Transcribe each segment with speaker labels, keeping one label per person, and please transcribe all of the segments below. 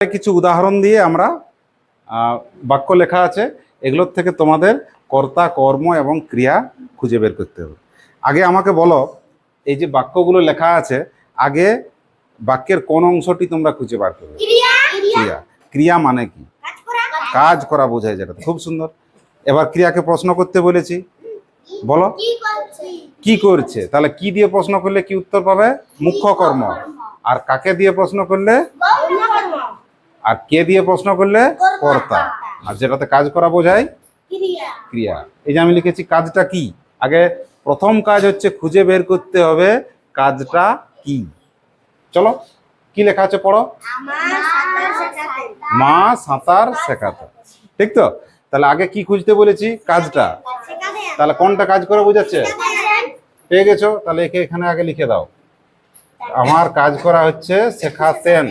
Speaker 1: কিছু উদাহরণ দিয়ে আমরা বাক্য লেখা আছে, এগুলোর থেকে তোমাদের কর্তা, কর্ম এবং ক্রিয়া খুঁজে বের করতে হবে। আগে আমাকে বলো, এই যে বাক্যগুলো লেখা আছে, আগে বাক্যের কোন অংশটি তোমরা খুঁজে বার করবে? ক্রিয়া। ক্রিয়া মানে কি? কাজ করা বোঝায় যেটা। খুব সুন্দর। এবার ক্রিয়াকে প্রশ্ন করতে বলেছি, বলো কি করছে। তাহলে কি দিয়ে প্রশ্ন করলে কি উত্তর পাবে? মুখ্য কর্ম। আর কাকে দিয়ে প্রশ্ন করলে? আর কে দিয়ে প্রশ্ন করলে? কর্তা। আর যেটাতে কাজ করা বোঝায় ক্রিয়া। এই যে আমি লিখেছি কাজটা কি। আগে প্রথম কাজ হচ্ছে খুঁজে বের করতে হবে কাজটা কি। চলো, কি লেখা আছে পড়ো। মা সাঁতার শেখাতো। ঠিক তো? তাহলে আগে কি খুঁজতে বলেছি? কাজটা। তাহলে কোনটা কাজ করে বোঝাচ্ছে? পেয়ে গেছো? তাহলে একে এখানে আগে লিখে দাও। আমার কাজ করা হচ্ছে শেখাতেন।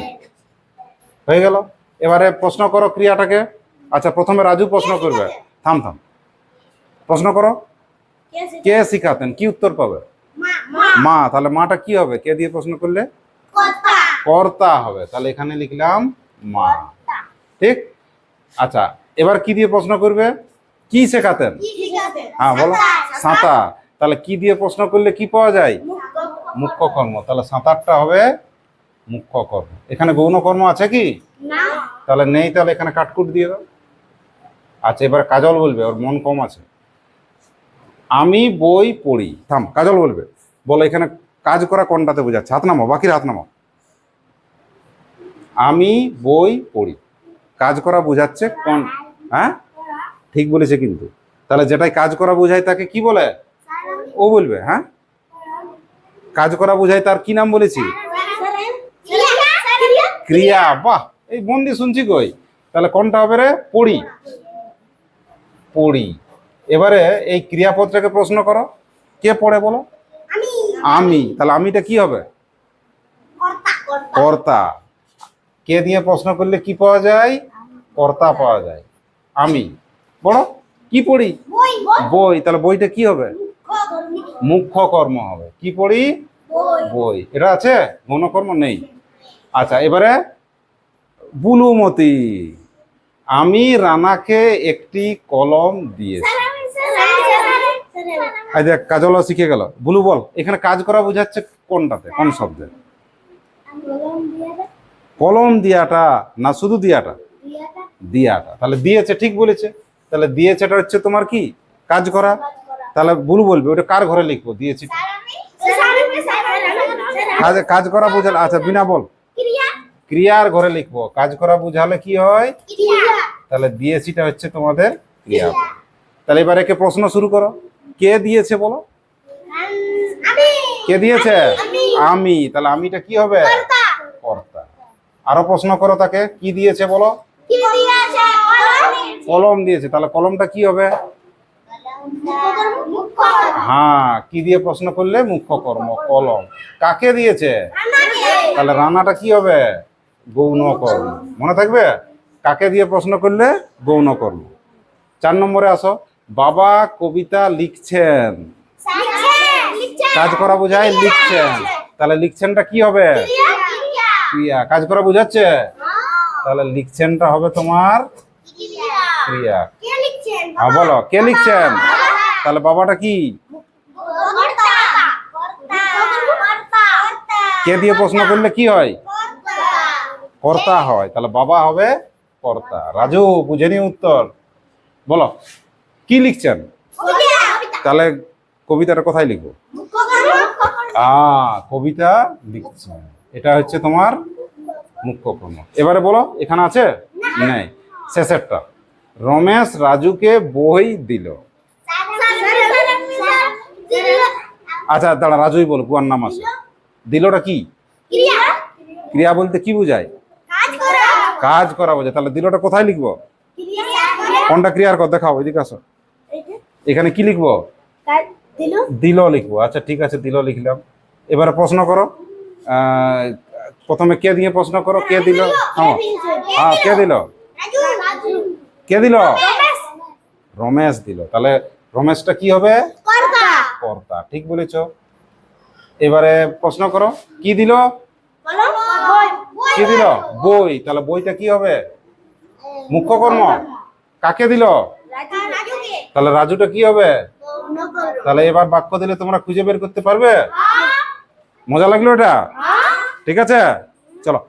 Speaker 1: হয়ে গেল। এবারে প্রশ্ন করো ক্রিয়াটাকে। আচ্ছা, প্রথমে রাজু প্রশ্ন করবে। থাম। প্রশ্ন করো, কে শিখাতেন? কি উত্তর পাবে? মা। তাহলে মাটা কি হবে? কে দিয়ে প্রশ্ন করলে? কর্তা হবে। তাহলে এখানে লিখলাম মা। ঠিক। আচ্ছা, এবার কি দিয়ে প্রশ্ন করবে? কি শেখাতেন? হ্যাঁ বলো। সাঁতার। তাহলে কি দিয়ে প্রশ্ন করলে কি পাওয়া যায়? মুখ্য কর্ম। তাহলে সাঁতারটা হবে মুখ্য কর্ম। এখানে গৌণ কর্ম আছে কি? তাহলে নেই। তাহলে এখানে কাটকুট দিয়ে দাও। আচ্ছা, এবার কাজল বলবে, ওর মন কম আছে। আমি বই পড়ি। থাম, কাজল বলবে। বলো এখানে কাজ করা কোনটাতে বোঝাচ্ছে? হাত নামো, বাকির হাত নামো। আমি বই পড়ি। কাজ করা বোঝাচ্ছে কোন? হ্যাঁ, ঠিক বলেছে কিন্তু। তাহলে যেটাই কাজ করা বোঝায় তাকে কি বলে? ও বলবে। হ্যাঁ, কাজ করা বোঝায় তার কি নাম বলেছি? ক্রিয়া। বাহ, এই মন দিয়ে শুনছি কই। তাহলে কোনটা হবে রে? পড়ি। পড়ি। এবারে এই ক্রিয়াপদটাকে প্রশ্ন করো, কে পড়ে বলো? আমি। তাহলে আমিটা কি হবে? কর্তা। কে দিয়ে প্রশ্ন করলে কি পাওয়া যায়? কর্তা পাওয়া যায়। আমি বলো কি পড়ি? বই। তাহলে বইটা কি হবে? মুখ্য কর্ম হবে। কি পড়ি? বই। এটা আছে? গৌণ কর্ম নেই। আচ্ছা, এবারে বুলুমতি। আমি রানাকে একটি কলম দিয়েছি। এই দেখ, কাজলও শিখে গেল। বুলু বল, এখানে কাজ করা বোঝাচ্ছে কোনটাতে, কোন শব্দে? কলম দিয়াটা না শুধু দিয়াটা? দিয়াটা। তাহলে দিয়েছে, ঠিক বলেছে। তাহলে দিয়েছেটা হচ্ছে তোমার কি? কাজ করা। তাহলে বুলু বলবে ওটা কার ঘরে লিখবো? দিয়েছি। কাজ করা বোঝালে, আচ্ছা বিনা বল, ক্রিয়ার ঘরে লিখবো। কাজ করা বুঝালে কি হয়? তাহলে দিয়েছিটা হচ্ছে তোমাদের ক্রিয়া। তাহলে এবার একে প্রশ্ন শুরু করো, কে দিয়েছে বলো? কে দিয়েছে? আমি। তাহলে আমিটা কি হবে? কর্তা। আরো প্রশ্ন করো তাকে, কি দিয়েছে বলো? কলম দিয়েছে। তাহলে কলমটা কি হবে? হ্যাঁ, কি দিয়ে প্রশ্ন করলে? মুখ্য কর্ম, কলম। কাকে দিয়েছে? তাহলে রানাটা কি হবে? গৌণ কর্ম। মনে থাকবে? কাকে দিয়ে প্রশ্ন করলে? গৌণ কর্ম। 4 নম্বরে আসো, বাবা কবিতা লিখছেন। কাজ করা বোঝায় লিখছেন। তাহলে লিখছেনটা কি হবে? ক্রিয়া। কাজ করা বোঝাচ্ছে। তাহলে লিখছেনটা হবে তোমার ক্রিয়া। হ্যাঁ বলো, কে লিখছেন? তাহলে বাবাটা কি? কে দিয়ে প্রশ্ন করলে কি হয়? কর্তা হয়। তাহলে বাবা হবে কর্তা। রাজু বুঝেনি উত্তর? বলো কি লিখছেন? তাহলে কবিতাটা কোথায় লিখবো? কবিতা লিখছেন। এটা হচ্ছে তোমার মুখ্য কর্ম। এবারে বলো, এখানে আছে? নেই। শেষেরটা, রমেশ রাজুকে বই দিল। আচ্ছা দাঁড়া, রাজুই বলো, কুয়ার নাম আছে। দিলটা কি? ক্রিয়া বলতে কি বোঝায়? কাজ করা বোঝায়। তাহলে দিলটা কোথায় লিখবো? কোনটা ক্রিয়ার কথা দেখাও, এদিকে আসো। এখানে কি লিখবো? দিল লিখবো। আচ্ছা ঠিক আছে, দিল লিখলাম। এবারে প্রশ্ন করো। প্রথমে কে দিয়ে প্রশ্ন করো, কে দিল? হ্যাঁ, কে দিল? কে দিল? রমেশ দিল। তাহলে রমেশটা কি হবে? কর্তা। ঠিক বলেছ। এবারে প্রশ্ন করো, কি দিল? কি দিল? বই। তাহলে বইটা কি হবে? মুখ্য কর্ম। কাকে দিল? তাহলে রাজুটা কি হবে? তাহলে এবার বাক্য দিলে তোমরা খুঁজে বের করতে পারবে? মজা লাগলো এটা? ঠিক আছে, চলো।